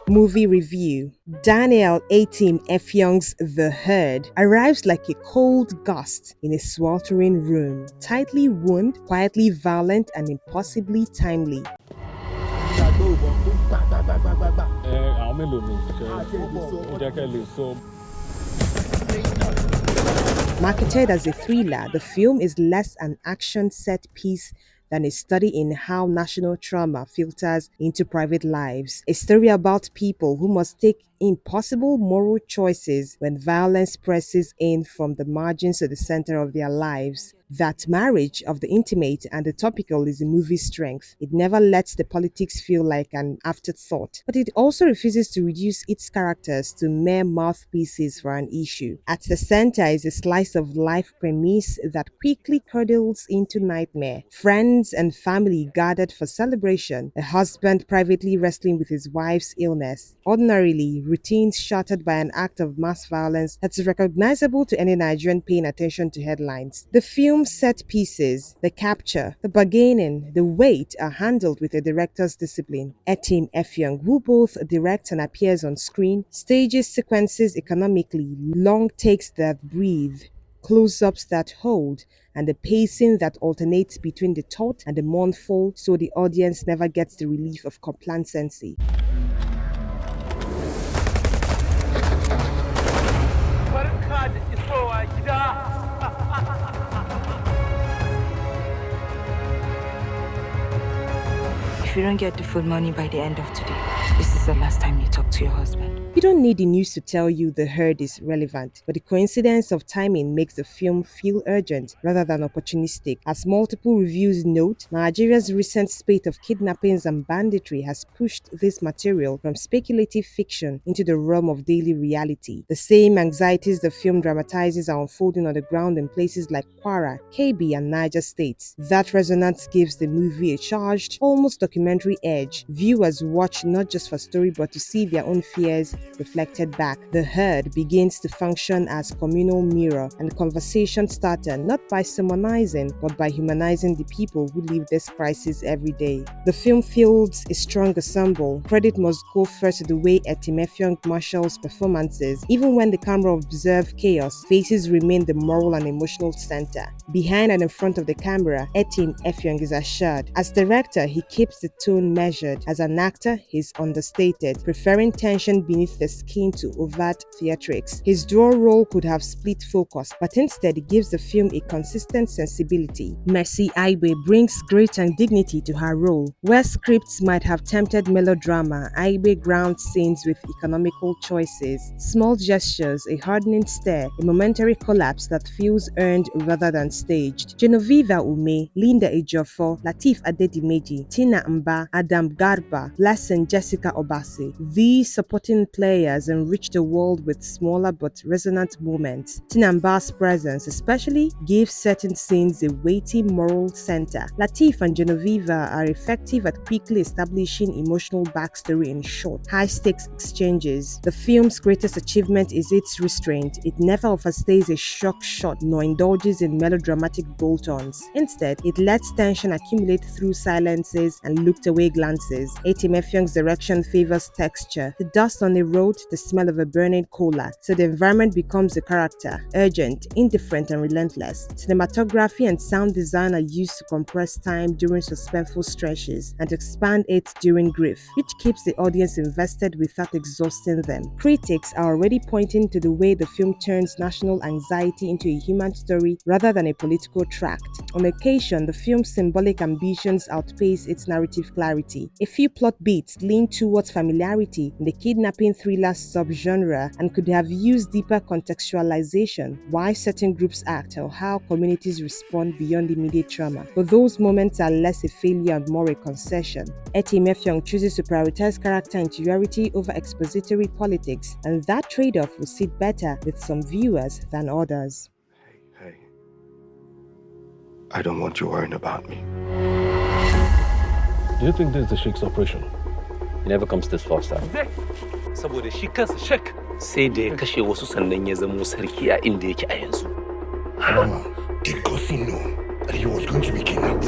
Movie review. Daniel A-Team Efyong's The Herd arrives like a cold gust in a sweltering room, tightly wound, quietly violent, and impossibly timely. Marketed as a thriller, the film is less an action set piece than a study in how national trauma filters into private lives. A story about people who must take impossible moral choices when violence presses in from the margins to the center of their lives. That marriage of the intimate and the topical is the movie's strength. It never lets the politics feel like an afterthought, but it also refuses to reduce its characters to mere mouthpieces for an issue. At the center is a slice of life premise that quickly curdles into nightmare. Friends and family gathered for celebration, a husband privately wrestling with his wife's illness. Ordinarily, routines shattered by an act of mass violence that is recognizable to any Nigerian paying attention to headlines. The film's set pieces, the capture, the bargaining, the weight are handled with a director's discipline. Etim Efyong, who both directs and appears on screen, stages sequences economically, long takes that breathe, close-ups that hold, and the pacing that alternates between the taut and the mournful, so the audience never gets the relief of complacency. If you don't get the full money by the end of today, this is the last time you talk to your husband. You don't need the news to tell you The Herd is relevant, but the coincidence of timing makes the film feel urgent rather than opportunistic. As multiple reviews note, Nigeria's recent spate of kidnappings and banditry has pushed this material from speculative fiction into the realm of daily reality. The same anxieties the film dramatizes are unfolding on the ground in places like Kwara, Kebbi, and Niger states. That resonance gives the movie a charged, almost documentary edge. Viewers watch not just for story but to see their own fears reflected back. The Herd begins to function as communal mirror and conversation starter, not by sermonizing but by humanizing the people who live this crisis every day. The film fields a strong ensemble. Credit must go first to the way Etim Efyong marshals performances. Even when the camera observes chaos, faces remain the moral and emotional center. Behind and in front of the camera, Etim Efyong is assured. As director, he keeps the tone measured. As an actor, he's understated, preferring tension beneath the skin to overt theatrics. His dual role could have split focus, but instead he gives the film a consistent sensibility. Mercy Aigbe brings grit and dignity to her role. Where scripts might have tempted melodrama, Aigbe grounds scenes with economical choices, small gestures, a hardening stare, a momentary collapse that feels earned rather than staged. Genevieve Ume, Linda Ejiofor, Lateef Adedimeji, Tina Mba, Adam Garba, Blessing Jessica Obasi. These supporting players enrich the world with smaller but resonant moments. Tina Mba's presence especially gives certain scenes a weighty moral center. Lateef and Genevieve are effective at quickly establishing emotional backstory in short, high-stakes exchanges. The film's greatest achievement is its restraint. It never overstays a shock shot nor indulges in melodramatic bolt-ons. Instead, it lets tension accumulate through silences and looked-away glances. Etim Efyong's direction favors texture. The dust on the road, the smell of a burning cola, so the environment becomes a character, urgent, indifferent, and relentless. Cinematography and sound design are used to compress time during suspenseful stretches and expand it during grief, which keeps the audience invested without exhausting them. Critics are already pointing to the way the film turns national anxiety into a human story rather than a political tract. On occasion, the film's symbolic ambitions outpace its narrative clarity. A few plot beats lean towards familiarity in the kidnapping thriller subgenre and could have used deeper contextualization, why certain groups act or how communities respond beyond immediate trauma. But those moments are less a failure and more a concession. Etim Efyong chooses to prioritize character interiority over expository politics, and that trade-off will sit better with some viewers than others. Hey, I don't want you worrying about me. Do you think this is the Sheikh's operation? He never comes this far, sir. Saboda shi kansa shek sai da ya kashe wasu sannan ya zamo sarki a inda yake a yanzu. Did Gosi know that he was going to be kidnapped?